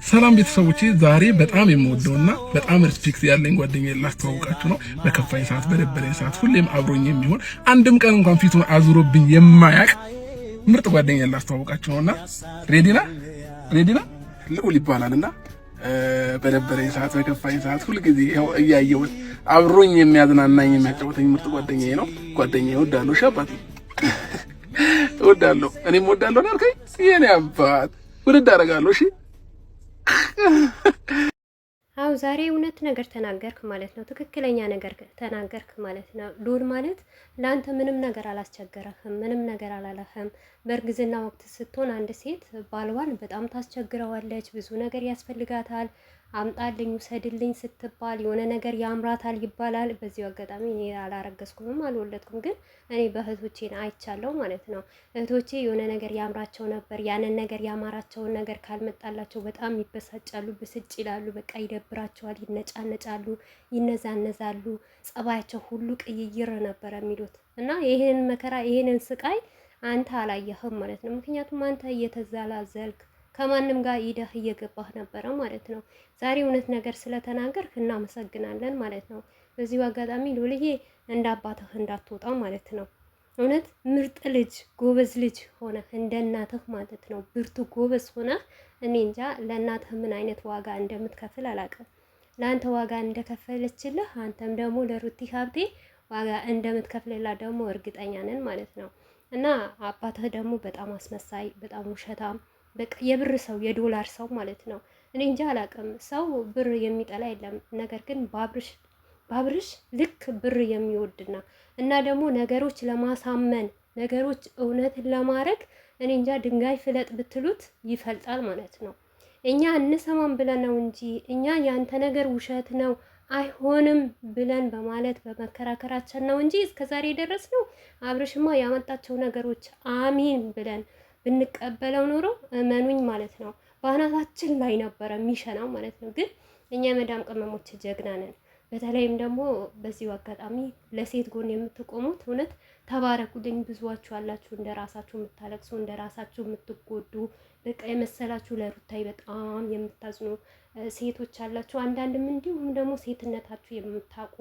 ሰላም ቤተሰቦቼ፣ ዛሬ በጣም የምወደውና በጣም ሪስፔክት ያለኝ ጓደኛዬ ላስተዋውቃችሁ ነው። በከፋኝ ሰዓት፣ በደበረኝ ሰዓት ሁሌም አብሮኝ የሚሆን አንድም ቀን እንኳን ፊቱን አዙሮብኝ የማያቅ ምርጥ ጓደኛዬ ላስተዋውቃችሁ ነውና ሬዲና ልዑል ይባላልና በደበረኝ ሰዓት፣ በከፋኝ ሰዓት ሁልጊዜ ያው እያየሁት አብሮኝ የሚያዝናናኝ የሚያጫውተኝ ምርጥ ጓደኛዬ ነው። ጓደኛዬ እወዳለሁ። ሻባት እወዳለሁ። እኔም እወዳለሁ ነው አልከኝ? የኔ አባት ውድድ አደርጋለሁ። እሺ አው ዛሬ እውነት ነገር ተናገርክ ማለት ነው። ትክክለኛ ነገር ተናገርክ ማለት ነው። ልዑል ማለት ለአንተ ምንም ነገር አላስቸገረህም፣ ምንም ነገር አላለህም። በእርግዝና ወቅት ስትሆን አንድ ሴት ባልዋን በጣም ታስቸግረዋለች። ብዙ ነገር ያስፈልጋታል። አምጣልኝ ውሰድልኝ ስትባል የሆነ ነገር ያምራታል ይባላል። በዚሁ አጋጣሚ እኔ አላረገዝኩም አልወለድኩም፣ ግን እኔ በእህቶቼን አይቻለሁ ማለት ነው። እህቶቼ የሆነ ነገር ያምራቸው ነበር። ያንን ነገር ያማራቸውን ነገር ካልመጣላቸው በጣም ይበሳጫሉ፣ ብስጭ ይላሉ፣ በቃ ይደብራቸዋል፣ ይነጫነጫሉ፣ ይነዛነዛሉ። ጸባያቸው ሁሉ ቅይይር ነበረ የሚሉት እና ይሄንን መከራ ይሄንን ስቃይ አንተ አላየህም ማለት ነው። ምክንያቱም አንተ እየተዛላዘልክ ከማንም ጋር ይደህ እየገባህ ነበረ ማለት ነው። ዛሬ እውነት ነገር ስለተናገርክ እናመሰግናለን ማለት ነው። በዚሁ አጋጣሚ ልዑልዬ እንደ አባትህ እንዳትወጣ ማለት ነው። እውነት ምርጥ ልጅ ጎበዝ ልጅ ሆነ እንደ እናትህ ማለት ነው። ብርቱ ጎበዝ ሆነ። እኔ እንጃ ለእናትህ ምን አይነት ዋጋ እንደምትከፍል አላውቅም። ለአንተ ዋጋ እንደከፈለችልህ አንተም ደግሞ ለሩቲ ሀብቴ ዋጋ እንደምትከፍልላት ደግሞ እርግጠኛ ነን ማለት ነው። እና አባትህ ደግሞ በጣም አስመሳይ፣ በጣም ውሸታም፣ በቃ የብር ሰው የዶላር ሰው ማለት ነው። እኔ እንጃ አላውቅም። ሰው ብር የሚጠላ የለም። ነገር ግን ባብርሽ ልክ ብር የሚወድና እና ደግሞ ነገሮች ለማሳመን ነገሮች እውነትን ለማድረግ እኔ እንጃ ድንጋይ ፍለጥ ብትሉት ይፈልጣል ማለት ነው። እኛ እንሰማም ብለን ነው እንጂ እኛ ያንተ ነገር ውሸት ነው አይሆንም ብለን በማለት በመከራከራችን ነው እንጂ እስከዛሬ ደረስነው። አብርሽማ ያመጣቸው ነገሮች አሚን ብለን ብንቀበለው ኖሮ እመኑኝ ማለት ነው በአናታችን ላይ ነበረ የሚሸናው ማለት ነው። ግን እኛ የመዳም ቅመሞች ጀግና ነን። በተለይም ደግሞ በዚሁ አጋጣሚ ለሴት ጎን የምትቆሙት እውነት ተባረኩልኝ። ብዙዋችሁ አላችሁ እንደ ራሳችሁ የምታለቅሱ፣ እንደ ራሳችሁ የምትጎዱ፣ በቃ የመሰላችሁ ለሩታይ በጣም የምታዝኑ ሴቶች አላችሁ። አንዳንድም እንዲሁም ደግሞ ሴትነታችሁ የምታውቁ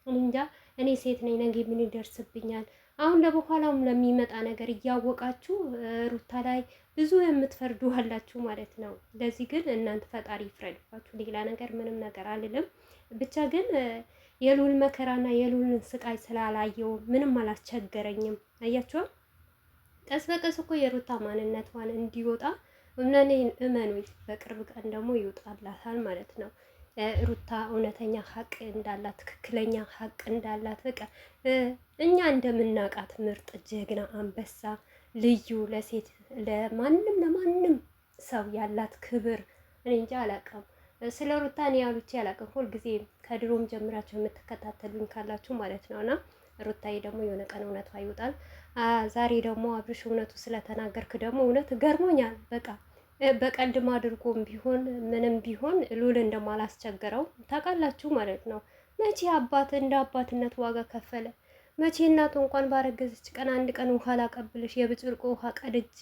እንጃ እኔ ሴት ነኝ ነገ ምን ይደርስብኛል አሁን ለበኋላም ለሚመጣ ነገር እያወቃችሁ ሩታ ላይ ብዙ የምትፈርዱ አላችሁ ማለት ነው። ለዚህ ግን እናንተ ፈጣሪ ይፍረድባችሁ። ሌላ ነገር ምንም ነገር አልልም። ብቻ ግን የልዑል መከራና የልዑልን ስቃይ ስላላየው ምንም አላስቸገረኝም። አያችሁ ቀስ በቀስ እኮ የሩታ ማንነቷን እንዲወጣ እመኑኝ በቅርብ ቀን ደግሞ ይወጣላታል ማለት ነው። ሩታ እውነተኛ ሀቅ እንዳላት ትክክለኛ ሀቅ እንዳላት በቃ እኛ እንደምናውቃት ምርጥ ጀግና አንበሳ ልዩ ለሴት ለማንም ሰው ያላት ክብር እኔ እንጃ አላውቅም። ስለ ሩታ እኔ ያሉት አላውቅም። ሁልጊዜ ከድሮም ጀምራችሁ የምትከታተሉኝ ካላችሁ ማለት ነውና ሩታዬ ደግሞ የሆነ ቀን እውነቷ ይወጣል። ዛሬ ደግሞ አብርሽ እውነቱ ስለተናገርክ ደግሞ እውነት ገርሞኛል። በቃ በቀልድም አድርጎም ቢሆን ምንም ቢሆን ልዑል እንደማላስቸገረው ታውቃላችሁ ማለት ነው። መቼ አባት እንደ አባትነት ዋጋ ከፈለ? መቼ እናቱ እንኳን ባረገዘች ቀን አንድ ቀን ውሃ ላቀብልሽ የብጭርቆ ውሃ ቀድጄ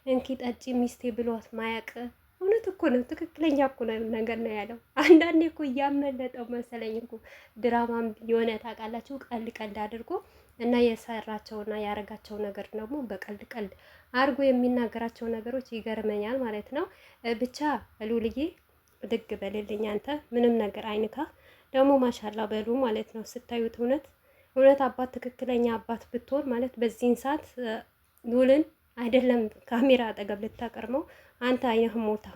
እንኪ ጠጪ ሚስቴ ብሏት ማያቅ? እውነት እኮ ነው። ትክክለኛ እኮ ነገር ነው ያለው። አንዳንዴ እኮ እያመለጠው መሰለኝ እኮ ድራማም የሆነ ታውቃላችሁ ቀልድ አድርጎ እና የሰራቸውና ያረጋቸው ነገር ደግሞ በቀልድ አድርጎ የሚናገራቸው ነገሮች ይገርመኛል ማለት ነው። ብቻ ልዑልዬ ድግ በልልኝ አንተ ምንም ነገር አይንካ። ደግሞ ማሻላ በሉ ማለት ነው ስታዩት። እውነት አባት ትክክለኛ አባት ብትሆን ማለት በዚህን ሰዓት ልዑልን አይደለም ካሜራ አጠገብ ልታቀርመው አንተ አይነህ ሞታ